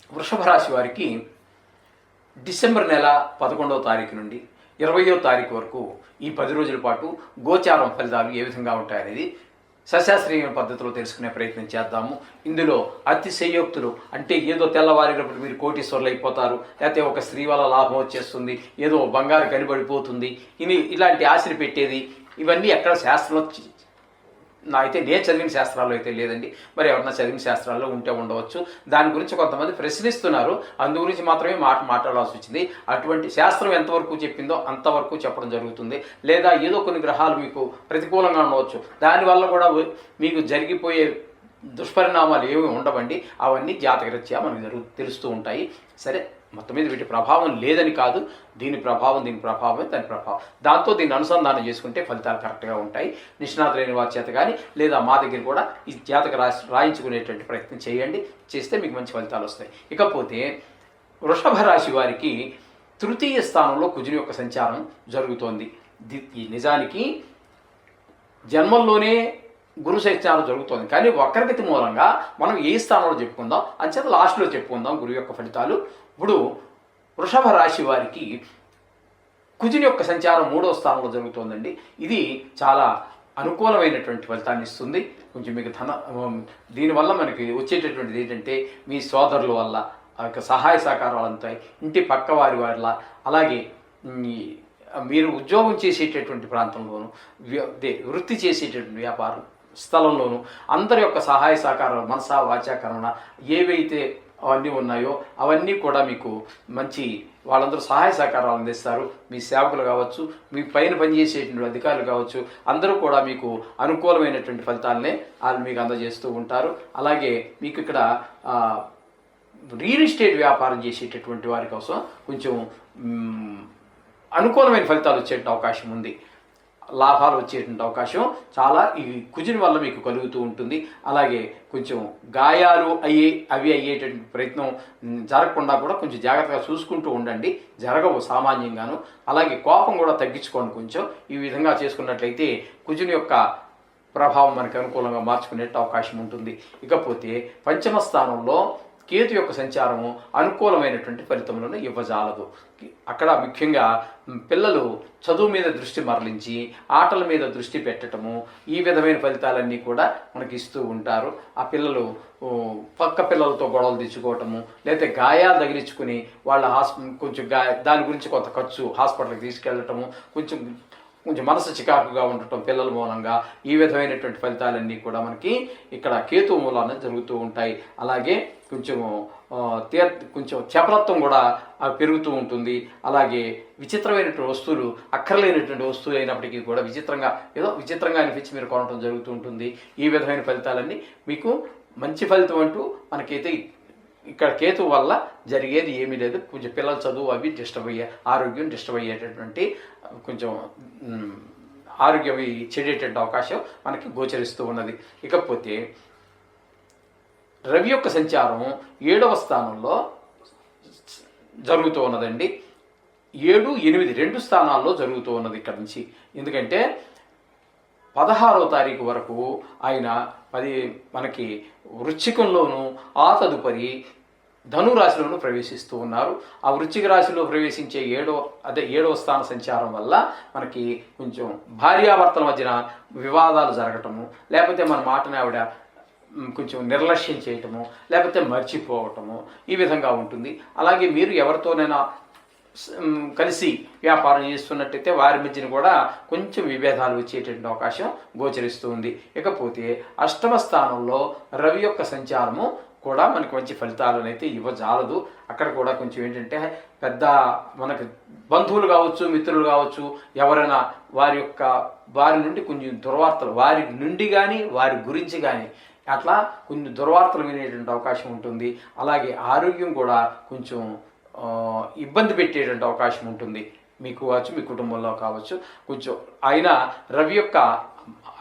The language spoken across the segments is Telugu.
వృషభ రాశి వారికి డిసెంబర్ నెల 11వ తారీఖు నుండి 20వ తారీఖు వరకు ఈ 10 రోజుల పాటు గోచారం ఫలితాలు ఏ విధంగా ఉంటాయనేది సశాస్త్రీయ పద్ధతిలో తెలుసుకునే ప్రయత్నం చేద్దాము. ఇందులో అతిశయోక్తులు అంటే ఏదో తెల్లవారినప్పుడు మీరు కోటీశ్వర్లు అయిపోతారు, లేకపోతే ఒక స్త్రీ వల్ల లాభం వచ్చేస్తుంది, ఏదో బంగారు కనిపడిపోతుంది, ఇలాంటి ఆశలు పెట్టేది ఇవన్నీ ఎక్కడ శాస్త్రంలో అయితే నేను చదివిన శాస్త్రాల్లో అయితే లేదండి. మరి ఎవరన్నా చదివిన శాస్త్రాల్లో ఉంటే ఉండవచ్చు. దాని గురించి కొంతమంది ప్రశ్నిస్తున్నారు, అందు గురించి మాత్రమే మాట్లాడాల్సి వచ్చింది. అటువంటి శాస్త్రం ఎంతవరకు చెప్పిందో అంతవరకు చెప్పడం జరుగుతుంది. లేదా ఏదో కొన్ని గ్రహాలు మీకు ప్రతికూలంగా ఉండవచ్చు, దానివల్ల కూడా మీకు జరిగిపోయే దుష్పరిణామాలు ఏమి ఉండవండి. అవన్నీ జాతకరీత్యా మనకు తెలుస్తూ ఉంటాయి. సరే, మొత్తం మీద వీటి ప్రభావం లేదని కాదు, దీని ప్రభావమే దాని ప్రభావం. దాంతో దీన్ని అనుసంధానం చేసుకుంటే ఫలితాలు కరెక్ట్గా ఉంటాయి. నిష్ణాతులైన వారి చేత కానీ లేదా మా దగ్గర కూడా ఈ జాతక రాయించుకునేటువంటి ప్రయత్నం చేయండి. చేస్తే మీకు మంచి ఫలితాలు వస్తాయి. ఇకపోతే వృషభ రాశి వారికి తృతీయ స్థానంలో కుజుని యొక్క సంచారం జరుగుతోంది. నిజానికి జన్మల్లోనే గురు సంచారం జరుగుతోంది, కానీ వక్రగతి మూలంగా మనం ఏ స్థానంలో చెప్పుకుందాం, అంచేత లాస్ట్లో చెప్పుకుందాం గురువు యొక్క ఫలితాలు. ఇప్పుడు వృషభ రాశి వారికి కుజుని యొక్క సంచారం 3వ స్థానంలో జరుగుతోందండి. ఇది చాలా అనుకూలమైనటువంటి ఫలితాన్ని ఇస్తుంది. కొంచెం మీకు దీనివల్ల మనకి వచ్చేటటువంటిది ఏంటంటే మీ సోదరుల వల్ల సహాయ సహకారాలు అందుతాయి, ఇంటి పక్క వారి వల్ల, అలాగే మీరు ఉద్యోగం చేసేటటువంటి ప్రాంతంలోను, వృత్తి చేసేటటువంటి వ్యాపారం స్థలంలోనూ అందరి యొక్క సహాయ సహకారాలు మనసా వాచా కర్మణ ఏవైతే అవన్నీ ఉన్నాయో అవన్నీ కూడా మీకు మంచి వాళ్ళందరూ సహాయ సహకారాలు అందిస్తారు. మీ సేవకులు కావచ్చు, మీ పైన పనిచేసేటువంటి అధికారులు కావచ్చు, అందరూ కూడా మీకు అనుకూలమైనటువంటి ఫలితాలనే వాళ్ళు మీకు అందజేస్తూ ఉంటారు. అలాగే మీకు ఇక్కడ రియల్ ఎస్టేట్ వ్యాపారం చేసేటటువంటి వారి కోసం కొంచెం అనుకూలమైన ఫలితాలు వచ్చేట అవకాశం ఉంది. లాభాలు వచ్చేటువంటి అవకాశం చాలా ఈ కుజుని వల్ల మీకు కలుగుతూ ఉంటుంది. అలాగే కొంచెం గాయాలు అయ్యేటువంటి ప్రయత్నం జరగకుండా కూడా కొంచెం జాగ్రత్తగా చూసుకుంటూ ఉండండి. జరగవు సామాన్యంగాను. అలాగే కోపం కూడా తగ్గించుకోండి కొంచెం. ఈ విధంగా చేసుకున్నట్లయితే కుజుని యొక్క ప్రభావం మనకు అనుకూలంగా మార్చుకునే అవకాశం ఉంటుంది. ఇకపోతే పంచమ స్థానంలో కేతు యొక్క సంచారము అనుకూలమైనటువంటి ఫలితములను ఇవ్వజాలదు. అక్కడ ముఖ్యంగా పిల్లలు చదువు మీద దృష్టి మరలించి ఆటల మీద దృష్టి పెట్టడము, ఈ విధమైన ఫలితాలన్నీ కూడా మనకి ఇస్తూ ఉంటారు. ఆ పిల్లలు పక్క పిల్లలతో గొడవలు తెచ్చుకోవటము, లేకపోతే గాయాలు తగిలించుకుని వాళ్ళ కొంచెం దాని గురించి కొంత ఖర్చు హాస్పిటల్కి తీసుకెళ్ళటము, కొంచెం మనసు చికాకుగా ఉండటం పిల్లల మూలంగా, ఈ విధమైనటువంటి ఫలితాలన్నీ కూడా మనకి ఇక్కడ కేతు మూలాన జరుగుతూ ఉంటాయి. అలాగే కొంచెం చపలత్వం కూడా పెరుగుతూ ఉంటుంది. అలాగే విచిత్రమైనటువంటి వస్తువులు, అక్కర్లేనటువంటి వస్తువులు అయినప్పటికీ కూడా విచిత్రంగా అనిపించి మీరు కొనడం జరుగుతూ ఉంటుంది. ఈ విధమైన ఫలితాలన్నీ మీకు మంచి ఫలితం అంటూ మనకైతే ఇక్కడ కేతు వల్ల జరిగేది ఏమీ లేదు. కొంచెం పిల్లల చదువు అవి ఆరోగ్యం డిస్టర్బ్ అయ్యేటటువంటి కొంచెం ఆరోగ్యం చెడేటువంటి అవకాశం మనకి గోచరిస్తూ ఉన్నది. ఇకపోతే రవి యొక్క సంచారం 7వ స్థానంలో జరుగుతూ ఉన్నదండి. 7, 8 2 స్థానాల్లో జరుగుతూ ఉన్నది ఇక్కడ నుంచి. ఎందుకంటే 16వ తారీఖు వరకు ఆయన మనకి వృశ్చికంలోను ఆ తదుపరి ధనురాశిలోనూ ప్రవేశిస్తూ ఉన్నారు. ఆ వృశ్చిక రాశిలో ప్రవేశించే 7వ స్థాన సంచారం వల్ల మనకి కొంచెం భార్యాభర్తల మధ్యన వివాదాలు జరగటము, లేకపోతే మన మాటని ఆవిడ కొంచెం నిర్లక్ష్యం చేయటము, లేకపోతే మర్చిపోవటము, ఈ విధంగా ఉంటుంది. అలాగే మీరు ఎవరితోనైనా కలిసి వ్యాపారం చేస్తున్నట్టయితే వారి మధ్యన కూడా కొంచెం విభేదాలు వచ్చేటువంటి అవకాశం గోచరిస్తుంది. ఇకపోతే 8వ స్థానంలో రవి యొక్క సంచారము కూడా మనకు మంచి ఫలితాలను అయితే ఇవ్వజాలదు. అక్కడ కూడా కొంచెం ఏంటంటే మనకు బంధువులు కావచ్చు, మిత్రులు కావచ్చు, ఎవరైనా వారి నుండి కొంచెం దుర్వార్తలు, వారి నుండి కానీ వారి గురించి కానీ అట్లా కొన్ని దుర్వార్తలు వినేటువంటి అవకాశం ఉంటుంది. అలాగే ఆరోగ్యం కూడా కొంచెం ఇబ్బంది పెట్టేటువంటి అవకాశం ఉంటుంది. మీకు కావచ్చు, మీ కుటుంబంలో కావచ్చు. కొంచెం ఆయన రవి యొక్క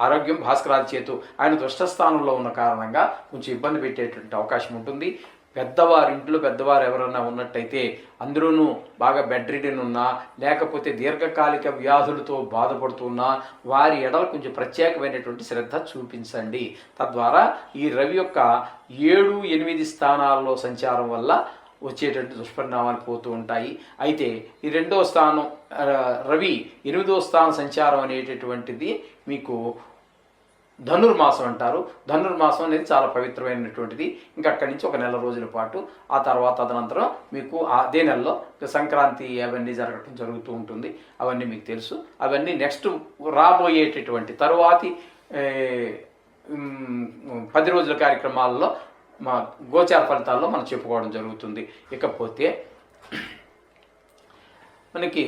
ఆరోగ్యం భాస్కరాది చేతు ఆయన దుష్టస్థానంలో ఉన్న కారణంగా కొంచెం ఇబ్బంది పెట్టేటువంటి అవకాశం ఉంటుంది. ఇంట్లో పెద్దవారు ఎవరైనా ఉన్నట్టయితే, అందులోనూ బాగా బెడ్ రిడెన్ ఉన్నా, లేకపోతే దీర్ఘకాలిక వ్యాధులతో బాధపడుతున్నా వారి ఎడల కొంచెం ప్రత్యేకమైనటువంటి శ్రద్ధ చూపించండి. తద్వారా ఈ రవి యొక్క 7, 8 స్థానాల్లో సంచారం వల్ల వచ్చేటువంటి దుష్పరిణామాలు పోతూ ఉంటాయి. అయితే ఈ 2వ స్థానం రవి 8వ స్థాన సంచారం అనేటటువంటిది మీకు ధనుర్మాసం అంటారు. ధనుర్మాసం అనేది చాలా పవిత్రమైనటువంటిది. ఇంకా అక్కడి నుంచి ఒక నెల రోజుల పాటు, ఆ తర్వాత తదనంతరం మీకు అదే నెలలో సంక్రాంతి అవన్నీ జరగటం జరుగుతూ ఉంటుంది. అవన్నీ మీకు తెలుసు. అవన్నీ నెక్స్ట్ రాబోయేటటువంటి తరువాతి 10 రోజుల కార్యక్రమాల్లో మా గోచార ఫలితాల్లో మనం చెప్పుకోవడం జరుగుతుంది. ఇకపోతే మనకి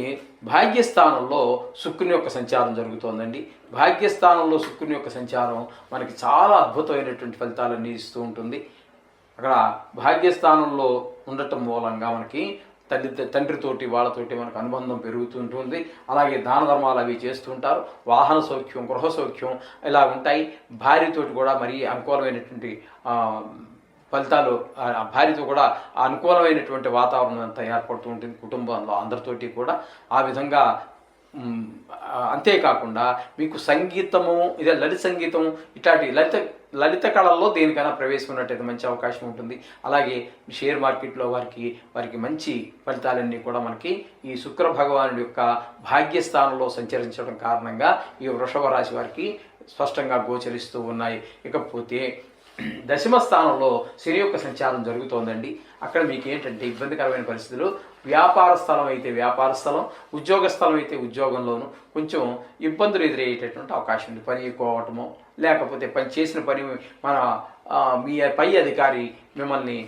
భాగ్యస్థానంలో శుక్రుని యొక్క సంచారం జరుగుతోందండి. భాగ్యస్థానంలో శుక్రుని యొక్క సంచారం మనకి చాలా అద్భుతమైనటువంటి ఫలితాలన్నీ ఇస్తూ ఉంటుంది. అక్కడ భాగ్యస్థానంలో ఉండటం మూలంగా మనకి తండ్రితోటి వాళ్ళతోటి మనకు అనుబంధం పెరుగుతుంటుంది. అలాగే దాన ధర్మాలు అవి చేస్తుంటారు. వాహన సౌఖ్యం, గృహ సౌఖ్యం ఇలా ఉంటాయి. భార్యతోటి కూడా మరీ అనుకూలమైనటువంటి ఫలితాలు, భార్యతో కూడా అనుకూలమైనటువంటి వాతావరణం అంతా ఏర్పడుతూ ఉంటుంది కుటుంబంలో అందరితోటి కూడా. ఆ విధంగా అంతేకాకుండా మీకు సంగీతము, ఇదే లలిత సంగీతం, ఇట్లాంటి లలిత కళల్లో దేనికైనా ప్రవేశం ఉన్నట్టయితే మంచి అవకాశం ఉంటుంది. అలాగే షేర్ మార్కెట్లో వారికి మంచి ఫలితాలన్నీ కూడా మనకి ఈ శుక్ర భగవానుడి యొక్క భాగ్యస్థానంలో సంచరించడం కారణంగా ఈ వృషభ రాశి వారికి స్పష్టంగా గోచరిస్తూ ఉన్నాయి. ఇకపోతే 10వ స్థానంలో శని యొక్క సంచారం జరుగుతోందండి. అక్కడ మీకు ఏంటంటే ఇబ్బందికరమైన పరిస్థితులు. వ్యాపార స్థలం అయితే వ్యాపార స్థలం, ఉద్యోగ స్థలం అయితే ఉద్యోగంలోనూ కొంచెం ఇబ్బందులు ఎదురయ్యేటటువంటి అవకాశం ఉంది. పని ఎక్కువ అవటమో, లేకపోతే పని చేసిన పని మీ పై అధికారి మిమ్మల్ని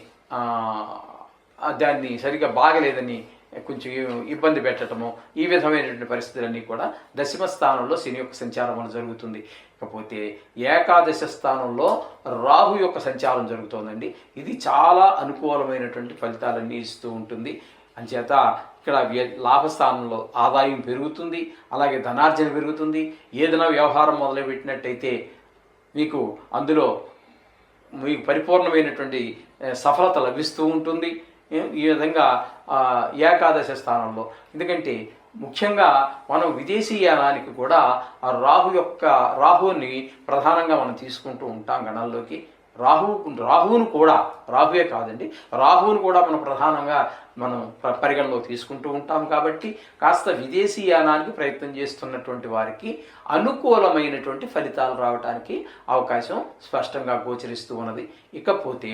దాన్ని సరిగ్గా బాగలేదని కొంచెం ఇబ్బంది పెట్టడము, ఈ విధమైనటువంటి పరిస్థితులన్నీ కూడా 10వ స్థానంలో శని యొక్క సంచారం వల్ల జరుగుతుంది. ఇకపోతే ఏకాదశ స్థానంలో రాహు యొక్క సంచారం జరుగుతోందండి. ఇది చాలా అనుకూలమైనటువంటి ఫలితాలన్నీ ఇస్తూ ఉంటుంది. అంచేత ఇక్కడ లాభస్థానంలో ఆదాయం పెరుగుతుంది, అలాగే ధనార్జన పెరుగుతుంది. ఏదైనా వ్యవహారం మొదలుపెట్టినట్టయితే మీకు అందులో మీకు పరిపూర్ణమైనటువంటి సఫలత లభిస్తూ ఉంటుంది. ఈ విధంగా ఏకాదశ స్థానంలో, ఎందుకంటే ముఖ్యంగా మనం విదేశీయానానికి కూడా ఆ రాహుని ప్రధానంగా మనం తీసుకుంటూ ఉంటాం గణంలోకి. రాహువును కూడా, రాహువే కాదండి, రాహువును కూడా మనం ప్రధానంగా పరిగణలో తీసుకుంటూ ఉంటాం. కాబట్టి కాస్త విదేశీయానానికి ప్రయత్నం చేస్తున్నటువంటి వారికి అనుకూలమైనటువంటి ఫలితాలు రావడానికి అవకాశం స్పష్టంగా గోచరిస్తూ ఉన్నది. ఇకపోతే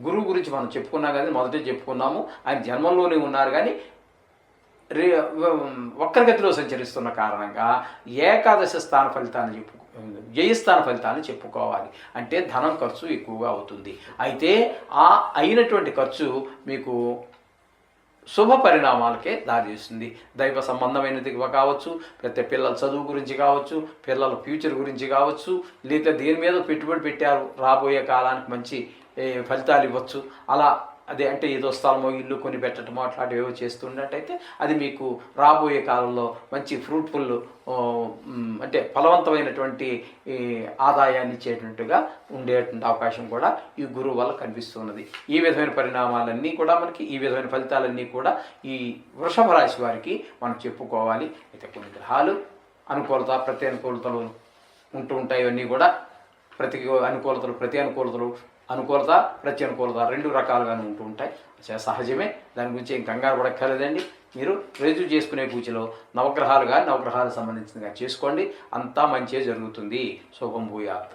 గురువు గురించి మనం చెప్పుకున్నాం కదా, మొదటే చెప్పుకున్నాము. ఆయన జన్మంలోనే ఉన్నారు, కానీ వక్రగతిలో సంచరిస్తున్న కారణంగా ఏకాదశ స్థాన ఫలితాన్ని వ్యయస్థాన ఫలితాన్ని చెప్పుకోవాలి. అంటే ధనం ఖర్చు ఎక్కువగా అవుతుంది. అయితే ఆ అయినటువంటి ఖర్చు మీకు శుభ పరిణామాలకే దారితీస్తుంది. దైవ సంబంధమైనది కావచ్చు, ప్రతి పిల్లల చదువు గురించి కావచ్చు, పిల్లల ఫ్యూచర్ గురించి కావచ్చు, లేదా దేని మీద పెట్టుబడి పెట్టారు రాబోయే కాలానికి మంచి ఫలితాలు ఇవ్వచ్చు. అలా అదే అంటే ఏదో స్థలమో ఇల్లు కొని పెట్టడమో అట్లాంటివి ఏవో చేస్తున్నట్టయితే అది మీకు రాబోయే కాలంలో మంచి ఫ్రూట్ఫుల్ అంటే ఫలవంతమైనటువంటి ఆదాయాన్ని ఇచ్చేటట్టుగా ఉండేటువంటి అవకాశం కూడా ఈ గురువు వల్ల కనిపిస్తున్నది. ఈ విధమైన పరిణామాలన్నీ కూడా మనకి, ఈ విధమైన ఫలితాలన్నీ కూడా ఈ వృషభ రాశి వారికి మనం చెప్పుకోవాలి. అయితే కొన్ని గ్రహాలు అనుకూలత, ప్రతి అనుకూలతలు ఉంటూ ఉంటాయి. ఇవన్నీ కూడా ప్రతి అనుకూలతలు, అనుకూలత, ప్రత్యనుకూలత 2 రకాలుగానే ఉంటూ ఉంటాయి. సహజమే, దాని గురించి ఏం కంగారు పడక్కర్లేదండి. మీరు రోజు చేసుకునే పూజలో నవగ్రహాలకు సంబంధించినగా చేసుకోండి, అంతా మంచిగా జరుగుతుంది. శుభం భూయాత్.